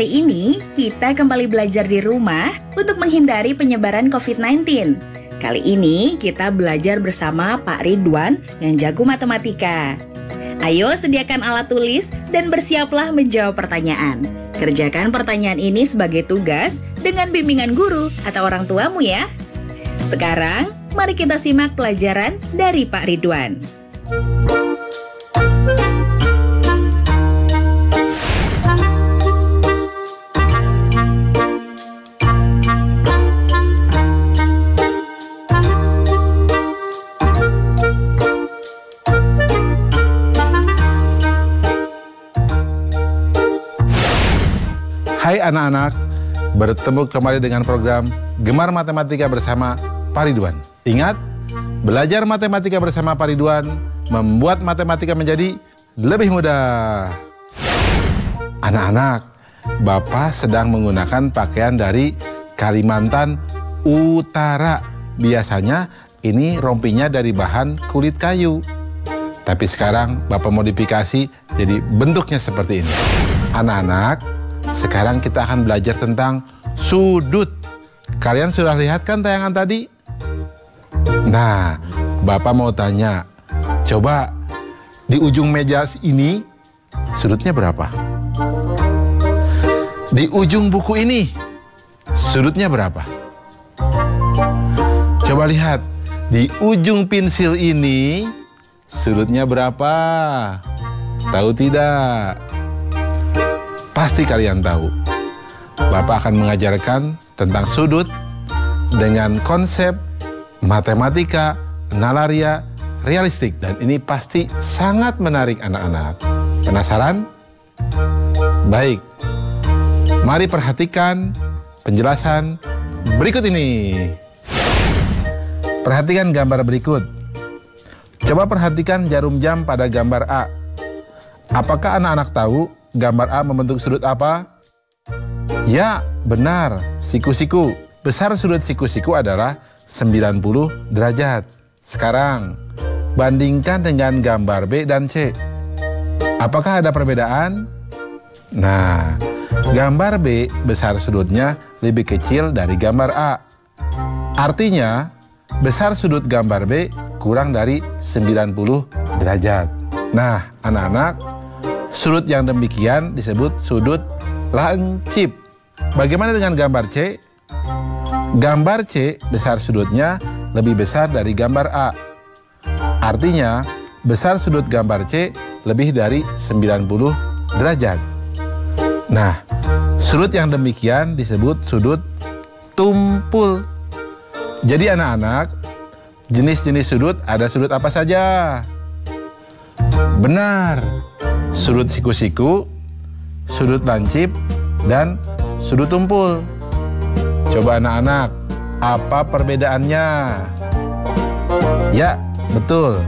Hari ini kita kembali belajar di rumah untuk menghindari penyebaran COVID-19. Kali ini kita belajar bersama Pak Ridwan yang jago matematika. Ayo sediakan alat tulis dan bersiaplah menjawab pertanyaan. Kerjakan pertanyaan ini sebagai tugas dengan bimbingan guru atau orang tuamu ya. Sekarang, mari kita simak pelajaran dari Pak Ridwan. Hai anak-anak, bertemu kembali dengan program Gemar Matematika bersama Pak Ridwan. Ingat, belajar matematika bersama Pak Ridwan membuat matematika menjadi lebih mudah. Anak-anak, Bapak sedang menggunakan pakaian dari Kalimantan Utara. Biasanya ini rompinya dari bahan kulit kayu. Tapi sekarang Bapak modifikasi jadi bentuknya seperti ini. Anak-anak, sekarang kita akan belajar tentang sudut. Kalian sudah lihat kan tayangan tadi? Nah, Bapak mau tanya, coba di ujung meja ini sudutnya berapa? Di ujung buku ini sudutnya berapa? Coba lihat, di ujung pensil ini sudutnya berapa? Tahu tidak? Pasti kalian tahu. Bapak akan mengajarkan tentang sudut dengan konsep matematika, nalaria, realistik. Dan ini pasti sangat menarik anak-anak. Penasaran? Baik. Mari perhatikan penjelasan berikut ini. Perhatikan gambar berikut. Coba perhatikan jarum jam pada gambar A. Apakah anak-anak tahu gambar A membentuk sudut apa? Ya, benar, siku-siku. Besar sudut siku-siku adalah 90 derajat. Sekarang, bandingkan dengan gambar B dan C. Apakah ada perbedaan? Nah, gambar B besar sudutnya lebih kecil dari gambar A. Artinya, besar sudut gambar B kurang dari 90 derajat. Nah, anak-anak, sudut yang demikian disebut sudut lancip. Bagaimana dengan gambar C? Gambar C besar sudutnya lebih besar dari gambar A. Artinya, besar sudut gambar C lebih dari 90 derajat. Nah, sudut yang demikian disebut sudut tumpul. Jadi anak-anak, jenis-jenis sudut ada sudut apa saja? Benar, sudut siku-siku, sudut lancip, dan sudut tumpul. Coba anak-anak, apa perbedaannya? Ya, betul.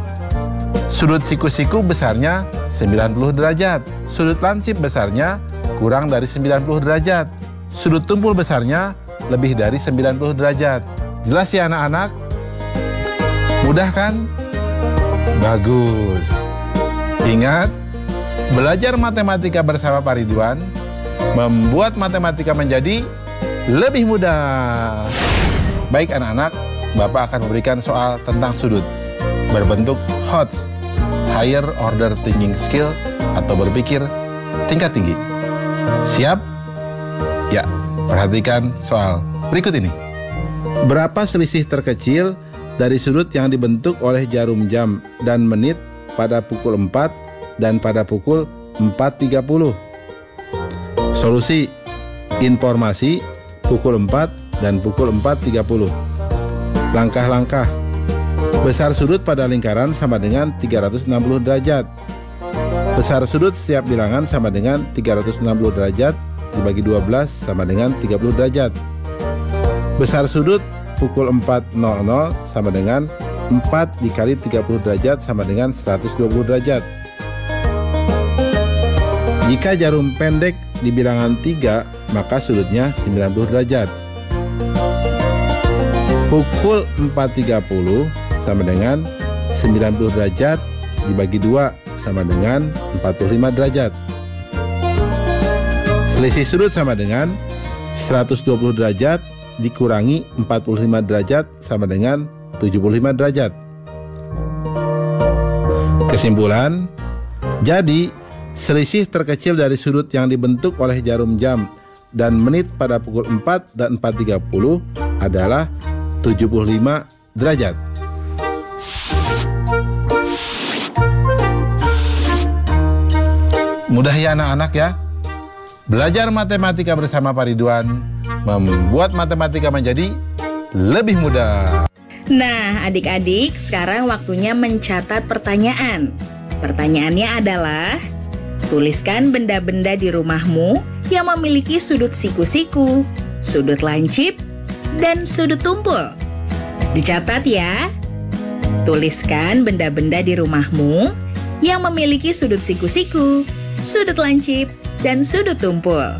Sudut siku-siku besarnya 90 derajat. Sudut lancip besarnya kurang dari 90 derajat. Sudut tumpul besarnya lebih dari 90 derajat. Jelas ya anak-anak? Mudah kan? Bagus. Ingat, belajar matematika bersama Pak Ridwan membuat matematika menjadi lebih mudah. Baik anak-anak, Bapak akan memberikan soal tentang sudut berbentuk HOTS, Higher Order Thinking Skill, atau berpikir tingkat tinggi. Siap? Ya, perhatikan soal berikut ini. Berapa selisih terkecil dari sudut yang dibentuk oleh jarum jam dan menit pada pukul 4 dan pada pukul 4.30. Solusi: informasi pukul 4 dan pukul 4.30. Langkah-langkah: besar sudut pada lingkaran sama dengan 360 derajat. Besar sudut setiap bilangan sama dengan 360 derajat dibagi 12 sama dengan 30 derajat. Besar sudut pukul 4.00 sama dengan 4 dikali 30 derajat sama dengan 120 derajat. Jika jarum pendek di bilangan 3, maka sudutnya 90 derajat. Pukul 4.30 sama dengan 90 derajat dibagi 2 sama dengan 45 derajat. Selisih sudut sama dengan 120 derajat dikurangi 45 derajat sama dengan 75 derajat. Kesimpulan, jadi selisih terkecil dari sudut yang dibentuk oleh jarum jam dan menit pada pukul 4 dan 4.30 adalah 75 derajat. Mudah ya anak-anak ya? Belajar matematika bersama Pak Ridwan membuat matematika menjadi lebih mudah. Nah, adik-adik, sekarang waktunya mencatat pertanyaan. Pertanyaannya adalah, tuliskan benda-benda di rumahmu yang memiliki sudut siku-siku, sudut lancip, dan sudut tumpul. Dicatat ya. Tuliskan benda-benda di rumahmu yang memiliki sudut siku-siku, sudut lancip, dan sudut tumpul.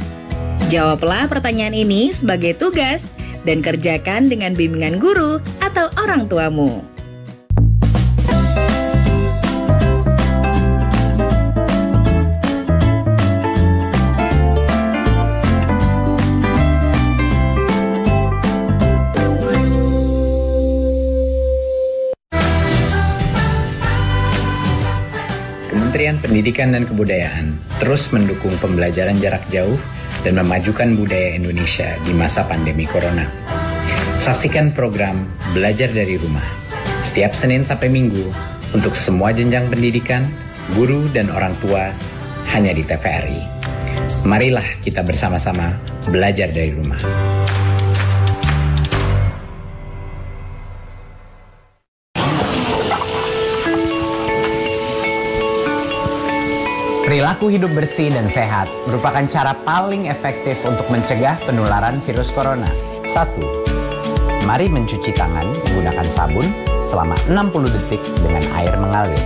Jawablah pertanyaan ini sebagai tugas dan kerjakan dengan bimbingan guru atau orang tuamu. Kementerian Pendidikan dan Kebudayaan terus mendukung pembelajaran jarak jauh dan memajukan budaya Indonesia di masa pandemi Corona. Saksikan program Belajar dari Rumah setiap Senin sampai Minggu untuk semua jenjang pendidikan, guru, dan orang tua hanya di TVRI. Marilah kita bersama-sama belajar dari rumah. Perilaku hidup bersih dan sehat merupakan cara paling efektif untuk mencegah penularan virus corona. 1. Mari mencuci tangan menggunakan sabun selama 60 detik dengan air mengalir.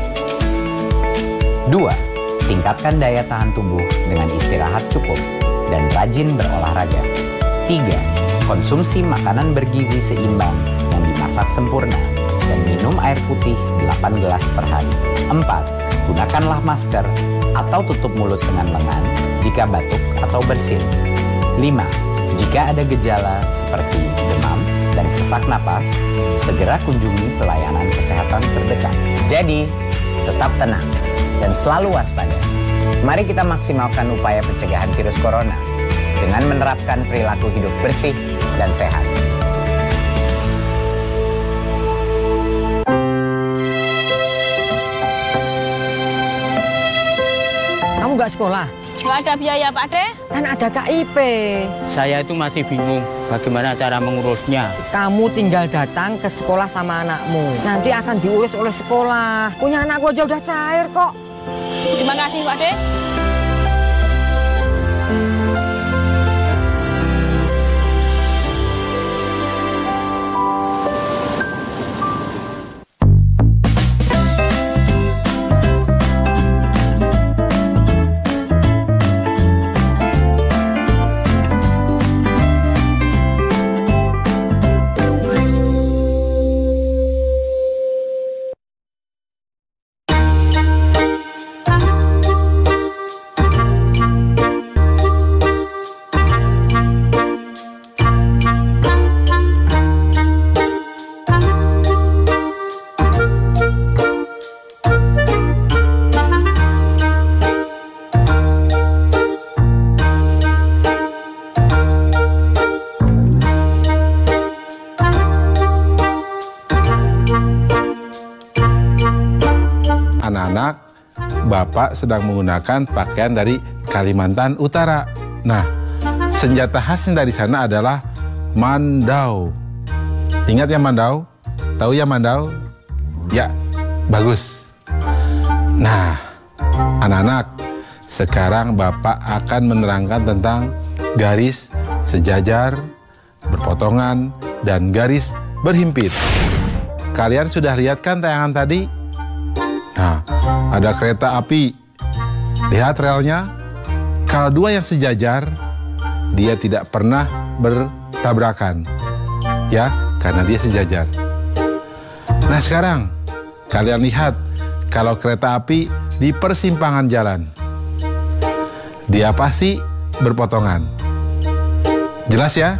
2. Tingkatkan daya tahan tubuh dengan istirahat cukup dan rajin berolahraga. 3. Konsumsi makanan bergizi seimbang yang dimasak sempurna dan minum air putih 8 gelas per hari. 4. Gunakanlah masker atau tutup mulut dengan lengan jika batuk atau bersin. 5. Jika ada gejala seperti demam dan sesak napas, segera kunjungi pelayanan kesehatan terdekat. Jadi, tetap tenang dan selalu waspada. Mari kita maksimalkan upaya pencegahan virus corona dengan menerapkan perilaku hidup bersih dan sehat. Kamu nggak sekolah? Nggak ada biaya, Pak De. Kan ada KIP. Saya itu masih bingung bagaimana cara mengurusnya. Kamu tinggal datang ke sekolah sama anakmu. Nanti akan diurus oleh sekolah. Punya anakku aja udah cair kok. Terima kasih, Pak De. Anak-anak, Bapak sedang menggunakan pakaian dari Kalimantan Utara. Nah, senjata khasnya dari sana adalah mandau. Ingat ya mandau? Tahu ya mandau? Ya, bagus. Nah, anak-anak, sekarang Bapak akan menerangkan tentang garis sejajar, berpotongan, dan garis berhimpit. Kalian sudah lihat kan tayangan tadi? Nah, ada kereta api. Lihat relnya. Kalau dua yang sejajar, dia tidak pernah bertabrakan. Ya, karena dia sejajar. Nah, sekarang kalian lihat kalau kereta api di persimpangan jalan. Dia pasti berpotongan. Jelas ya?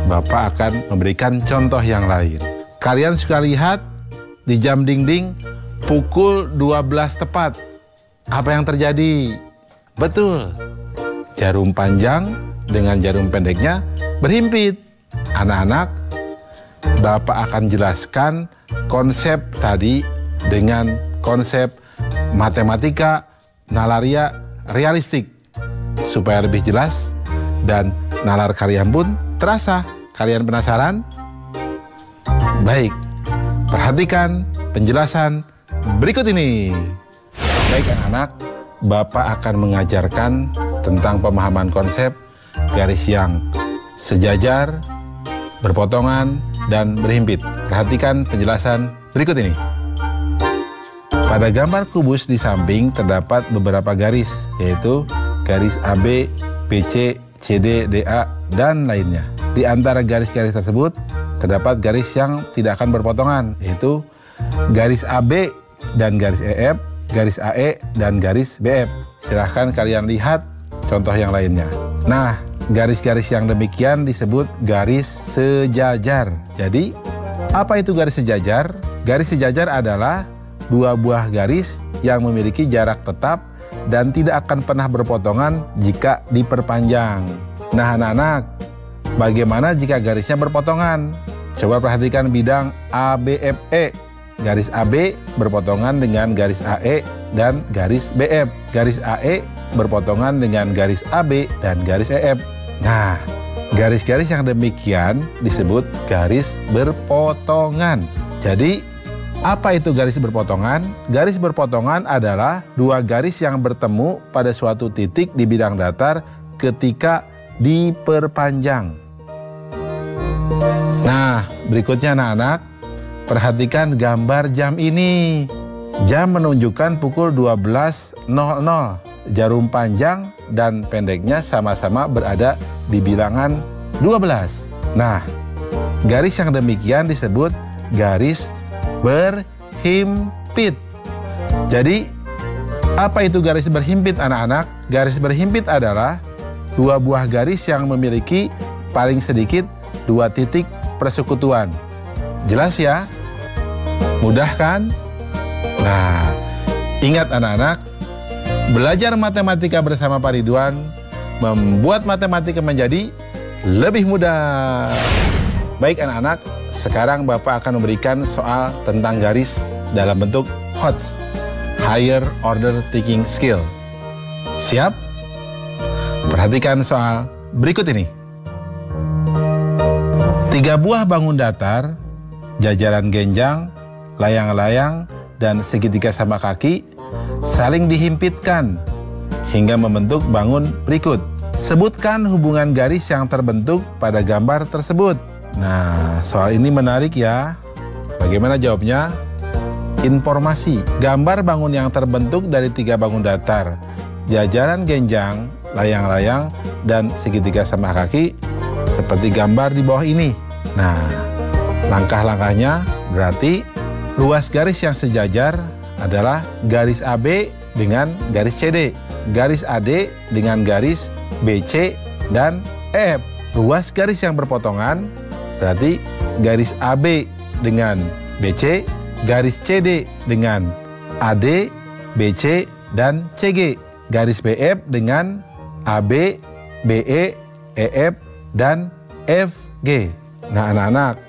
Bapak akan memberikan contoh yang lain. Kalian suka lihat di jam dinding pukul 12 tepat. Apa yang terjadi? Betul. Jarum panjang dengan jarum pendeknya berhimpit. Anak-anak, Bapak akan jelaskan konsep tadi dengan konsep matematika nalaria realistik supaya lebih jelas dan nalar kalian pun terasa. Kalian penasaran? Baik, perhatikan penjelasan berikut ini. Baik anak-anak, Bapak akan mengajarkan tentang pemahaman konsep garis yang sejajar, berpotongan, dan berhimpit. Perhatikan penjelasan berikut ini. Pada gambar kubus di samping terdapat beberapa garis, yaitu garis AB, BC, CD, DA, dan lainnya. Di antara garis-garis tersebut, terdapat garis yang tidak akan berpotongan, yaitu garis AB dan garis EF, garis AE, dan garis BF. Silahkan kalian lihat contoh yang lainnya. Nah, garis-garis yang demikian disebut garis sejajar. Jadi, apa itu garis sejajar? Garis sejajar adalah dua buah garis yang memiliki jarak tetap dan tidak akan pernah berpotongan jika diperpanjang. Nah anak-anak, bagaimana jika garisnya berpotongan? Coba perhatikan bidang ABFE. Garis AB berpotongan dengan garis AE dan garis BF. Garis AE berpotongan dengan garis AB dan garis EF. Nah, garis-garis yang demikian disebut garis berpotongan. Jadi, apa itu garis berpotongan? Garis berpotongan adalah dua garis yang bertemu pada suatu titik di bidang datar ketika diperpanjang. Nah, berikutnya anak-anak, perhatikan gambar jam ini. Jam menunjukkan pukul 12.00. Jarum panjang dan pendeknya sama-sama berada di bilangan 12. Nah, garis yang demikian disebut garis berhimpit. Jadi, apa itu garis berhimpit anak-anak? Garis berhimpit adalah dua buah garis yang memiliki paling sedikit dua titik persekutuan. Jelas ya? Mudah kan? Nah, ingat anak-anak, belajar matematika bersama Pak Ridwan membuat matematika menjadi lebih mudah. Baik anak-anak, sekarang Bapak akan memberikan soal tentang garis dalam bentuk HOTS, Higher Order Thinking Skill. Siap? Perhatikan soal berikut ini. 3 buah bangun datar, jajaran genjang, layang-layang, dan segitiga sama kaki saling dihimpitkan hingga membentuk bangun berikut. Sebutkan hubungan garis yang terbentuk pada gambar tersebut. Nah, soal ini menarik ya. Bagaimana jawabnya? Informasi. Gambar bangun yang terbentuk dari 3 bangun datar, jajaran genjang, layang-layang, dan segitiga sama kaki seperti gambar di bawah ini. Nah, langkah-langkahnya berarti ruas garis yang sejajar adalah garis AB dengan garis CD, garis AD dengan garis BC dan EF. Ruas garis yang berpotongan berarti garis AB dengan BC, garis CD dengan AD, BC, dan CG. Garis BF dengan AB, BE, EF, dan FG. Nah anak-anak,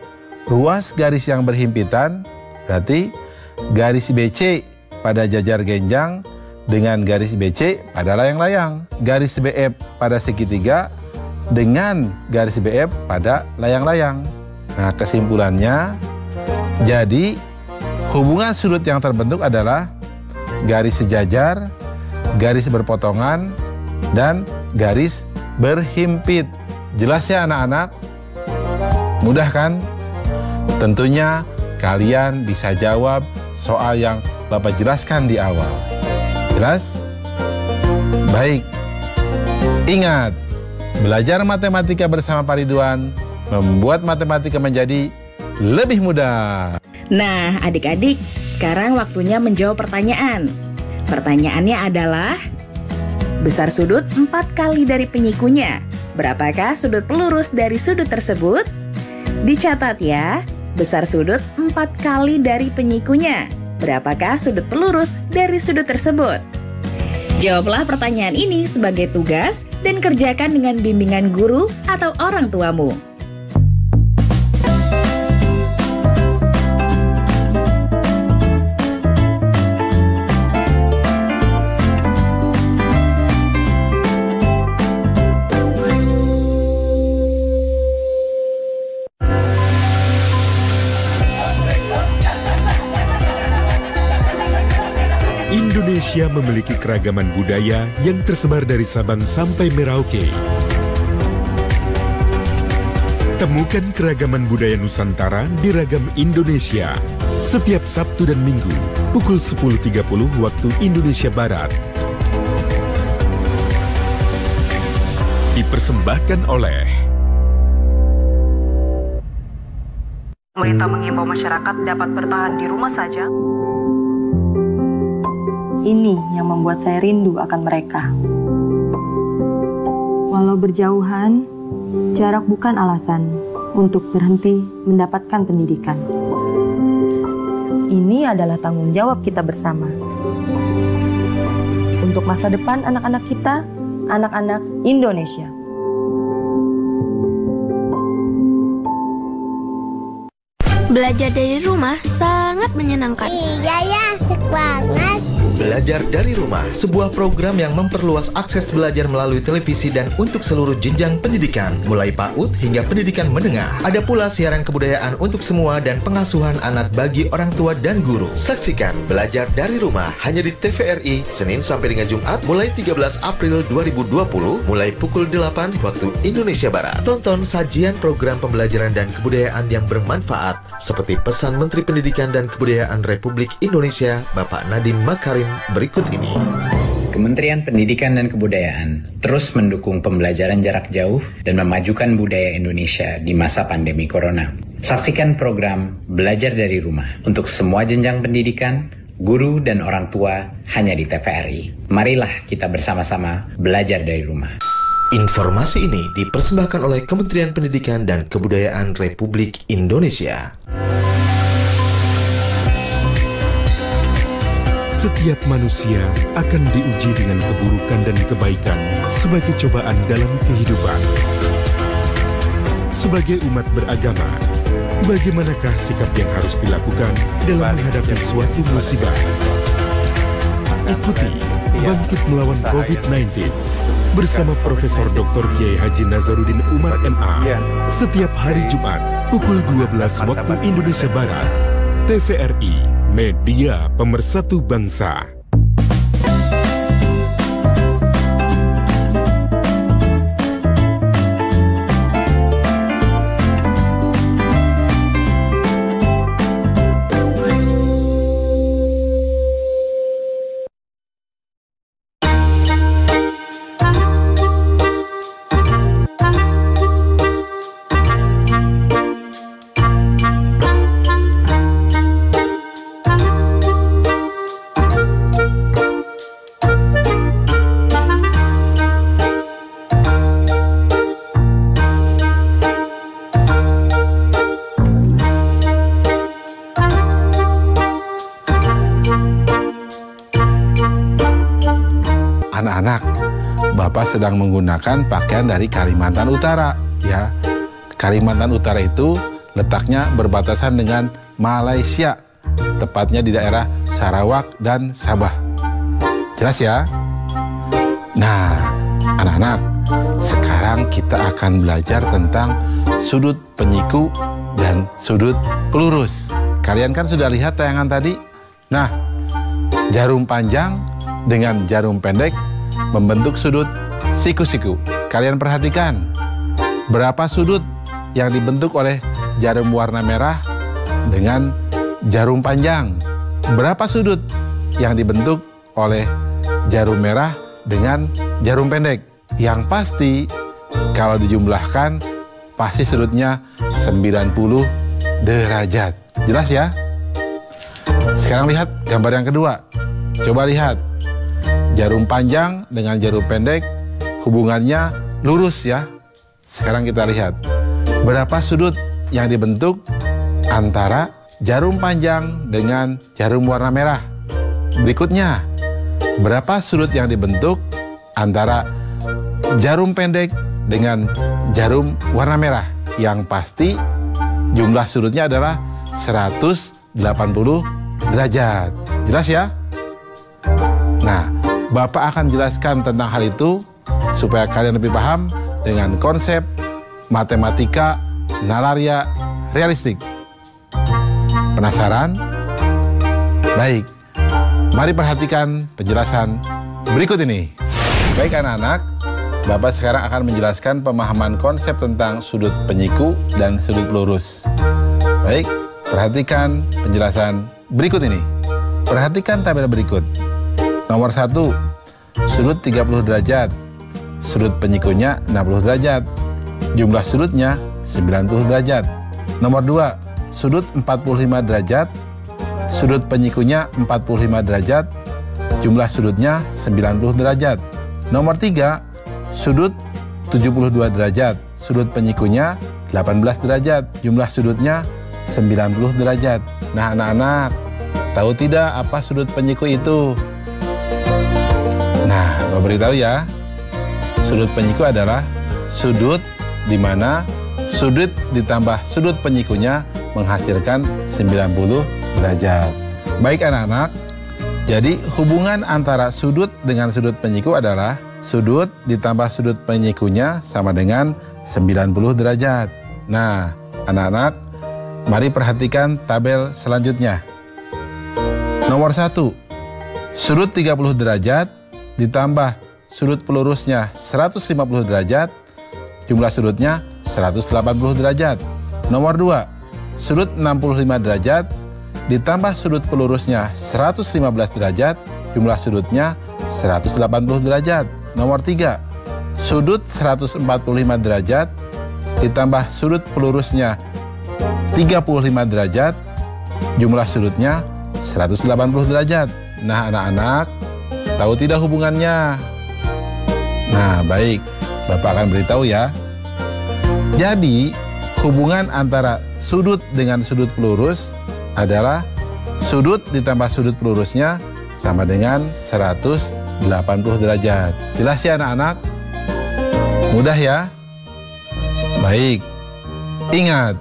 ruas garis yang berhimpitan berarti garis BC pada jajar genjang dengan garis BC pada layang-layang. Garis BF pada segitiga dengan garis BF pada layang-layang. Nah, kesimpulannya, jadi hubungan sudut yang terbentuk adalah garis sejajar, garis berpotongan, dan garis berhimpit. Jelas ya anak-anak? Mudah kan? Tentunya kalian bisa jawab soal yang Bapak jelaskan di awal. Jelas? Baik. Ingat, belajar matematika bersama Pak Ridwan membuat matematika menjadi lebih mudah. Nah, adik-adik, sekarang waktunya menjawab pertanyaan. Pertanyaannya adalah, Besar sudut 4 kali dari penyikunya. Berapakah sudut pelurus dari sudut tersebut? Dicatat ya, besar sudut 4 kali dari penyikunya. Berapakah sudut pelurus dari sudut tersebut? Jawablah pertanyaan ini sebagai tugas dan kerjakan dengan bimbingan guru atau orang tuamu. Indonesia memiliki keragaman budaya yang tersebar dari Sabang sampai Merauke. Temukan keragaman budaya Nusantara di Ragam Indonesia setiap Sabtu dan Minggu pukul 10.30 waktu Indonesia Barat. Dipersembahkan oleh pemerintah mengimbau masyarakat dapat bertahan di rumah saja. Ini yang membuat saya rindu akan mereka. Walau berjauhan, jarak bukan alasan untuk berhenti mendapatkan pendidikan. Ini adalah tanggung jawab kita bersama. Untuk masa depan anak-anak kita, anak-anak Indonesia. Belajar dari rumah sangat menyenangkan. Iya ya, asik banget. Belajar dari Rumah, sebuah program yang memperluas akses belajar melalui televisi dan untuk seluruh jenjang pendidikan, mulai PAUD hingga pendidikan menengah. Ada pula siaran kebudayaan untuk semua dan pengasuhan anak bagi orang tua dan guru. Saksikan Belajar dari Rumah hanya di TVRI, Senin sampai dengan Jumat, mulai 13 April 2020, mulai pukul 8 waktu Indonesia Barat. Tonton sajian program pembelajaran dan kebudayaan yang bermanfaat, seperti pesan Menteri Pendidikan dan Kebudayaan Republik Indonesia, Bapak Nadiem Makarim berikut ini. Kementerian Pendidikan dan Kebudayaan terus mendukung pembelajaran jarak jauh dan memajukan budaya Indonesia di masa pandemi corona. Saksikan program Belajar dari Rumah untuk semua jenjang pendidikan, guru dan orang tua hanya di TVRI. Marilah kita bersama-sama belajar dari rumah. Informasi ini dipersembahkan oleh Kementerian Pendidikan dan Kebudayaan Republik Indonesia. Setiap manusia akan diuji dengan keburukan dan kebaikan sebagai cobaan dalam kehidupan. Sebagai umat beragama, bagaimanakah sikap yang harus dilakukan dalam menghadapi suatu musibah? Ikuti Bangkit Melawan COVID-19 bersama Profesor Dr. Kiai Haji Nazaruddin Umar MA setiap hari Jumat pukul 12 waktu Indonesia Barat. TVRI, Media Pemersatu Bangsa. Anak-anak, Bapak sedang menggunakan pakaian dari Kalimantan Utara, ya. Kalimantan Utara itu letaknya berbatasan dengan Malaysia, tepatnya di daerah Sarawak dan Sabah. Jelas ya? Nah, anak-anak, sekarang kita akan belajar tentang sudut penyiku dan sudut pelurus. Kalian kan sudah lihat tayangan tadi? Nah, jarum panjang dengan jarum pendek membentuk sudut siku-siku. Kalian perhatikan, berapa sudut yang dibentuk oleh jarum warna merah dengan jarum panjang? Berapa sudut yang dibentuk oleh jarum merah dengan jarum pendek? Yang pasti, kalau dijumlahkan, pasti sudutnya 90 derajat. Jelas ya? Sekarang lihat gambar yang kedua. Coba lihat. jarum panjang dengan jarum pendek hubungannya lurus ya. Sekarang kita lihat berapa sudut yang dibentuk antara jarum panjang dengan jarum warna merah. Berikutnya, berapa sudut yang dibentuk antara jarum pendek dengan jarum warna merah? Yang pasti jumlah sudutnya adalah 180 derajat. Jelas ya? Nah, Bapak akan jelaskan tentang hal itu supaya kalian lebih paham dengan konsep matematika nalaria realistik. Penasaran? Baik, mari perhatikan penjelasan berikut ini. Baik anak-anak, Bapak sekarang akan menjelaskan pemahaman konsep tentang sudut penyiku dan sudut pelurus. Baik, perhatikan penjelasan berikut ini. Perhatikan tabel berikut. Nomor 1, sudut 30 derajat. Sudut penyikunya 60 derajat. Jumlah sudutnya 90 derajat. Nomor 2, sudut 45 derajat. Sudut penyikunya 45 derajat. Jumlah sudutnya 90 derajat. Nomor 3, sudut 72 derajat. Sudut penyikunya 18 derajat. Jumlah sudutnya 90 derajat. Nah anak-anak, tahu tidak apa sudut penyiku itu? Nah, Bapak beritahu ya. Sudut penyiku adalah sudut di mana sudut ditambah sudut penyikunya menghasilkan 90 derajat. Baik anak-anak, jadi hubungan antara sudut dengan sudut penyiku adalah sudut ditambah sudut penyikunya sama dengan 90 derajat. Nah, anak-anak, mari perhatikan tabel selanjutnya. Nomor 1, sudut 30 derajat ditambah sudut pelurusnya 150 derajat, jumlah sudutnya 180 derajat. Nomor 2, sudut 65 derajat ditambah sudut pelurusnya 115 derajat, jumlah sudutnya 180 derajat. Nomor 3, sudut 145 derajat ditambah sudut pelurusnya 35 derajat, jumlah sudutnya 180 derajat. Nah anak-anak, tahu tidak hubungannya? Nah baik, Bapak akan beritahu ya. Jadi hubungan antara sudut dengan sudut pelurus adalah sudut ditambah sudut pelurusnya sama dengan 180 derajat. Jelas ya anak-anak? Mudah ya? Baik, ingat,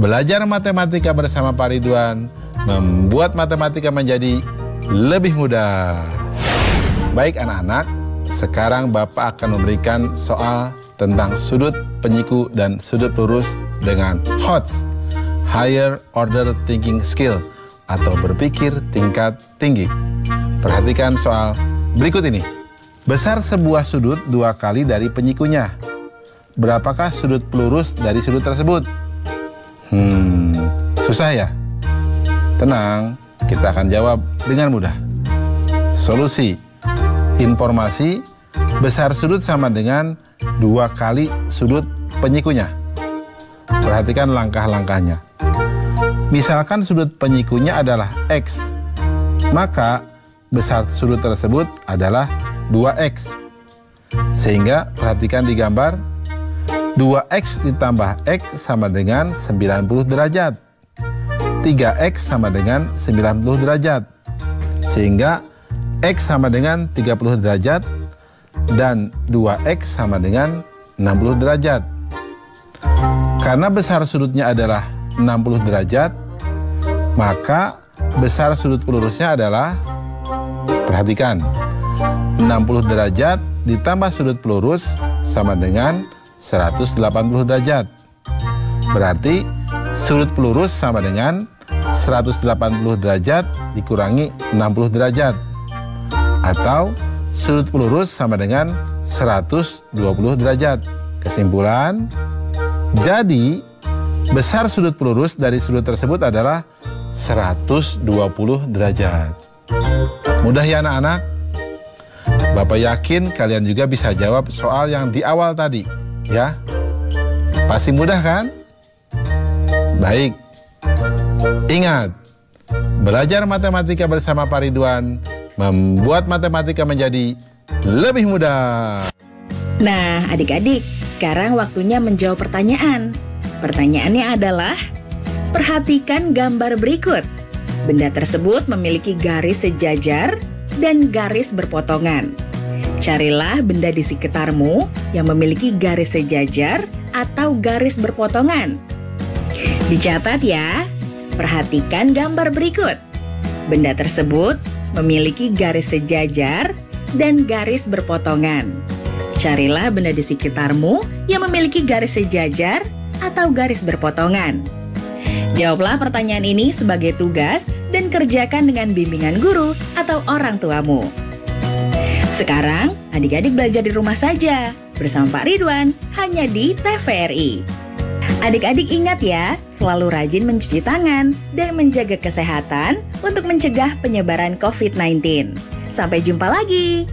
belajar matematika bersama Pak Ridwan membuat matematika menjadi lebih mudah. Baik anak-anak, sekarang Bapak akan memberikan soal tentang sudut penyiku dan sudut pelurus dengan HOTS, Higher Order Thinking Skill, atau berpikir tingkat tinggi. Perhatikan soal berikut ini. Besar sebuah sudut 2 kali dari penyikunya. Berapakah sudut pelurus dari sudut tersebut? Susah ya? Tenang, kita akan jawab dengan mudah. Solusi. Informasi, besar sudut sama dengan 2 kali sudut penyikunya. Perhatikan langkah-langkahnya. Misalkan sudut penyikunya adalah X, maka besar sudut tersebut adalah 2X. Sehingga perhatikan di gambar, 2X ditambah X sama dengan 90 derajat. 3X sama dengan 90 derajat. Sehingga X sama dengan 30 derajat dan 2X sama dengan 60 derajat. Karena besar sudutnya adalah 60 derajat, maka besar sudut pelurusnya adalah, perhatikan, 60 derajat ditambah sudut pelurus sama dengan 180 derajat. Berarti sudut pelurus sama dengan 180 derajat dikurangi 60 derajat. Atau sudut pelurus sama dengan 120 derajat. Kesimpulan, jadi besar sudut pelurus dari sudut tersebut adalah 120 derajat. Mudah ya anak-anak? Bapak yakin kalian juga bisa jawab soal yang di awal tadi, ya? Pasti mudah kan? Baik. Ingat, belajar matematika bersama Pak Ridwan membuat matematika menjadi lebih mudah. Nah, adik-adik, sekarang waktunya menjawab pertanyaan. Pertanyaannya adalah, perhatikan gambar berikut. Benda tersebut memiliki garis sejajar dan garis berpotongan. Carilah benda di sekitarmu yang memiliki garis sejajar atau garis berpotongan. Dicatat ya, perhatikan gambar berikut. Benda tersebut memiliki garis sejajar dan garis berpotongan. Carilah benda di sekitarmu yang memiliki garis sejajar atau garis berpotongan. Jawablah pertanyaan ini sebagai tugas dan kerjakan dengan bimbingan guru atau orang tuamu. Sekarang, adik-adik belajar di rumah saja bersama Pak Ridwan hanya di TVRI. Adik-adik ingat ya, selalu rajin mencuci tangan dan menjaga kesehatan untuk mencegah penyebaran COVID-19. Sampai jumpa lagi.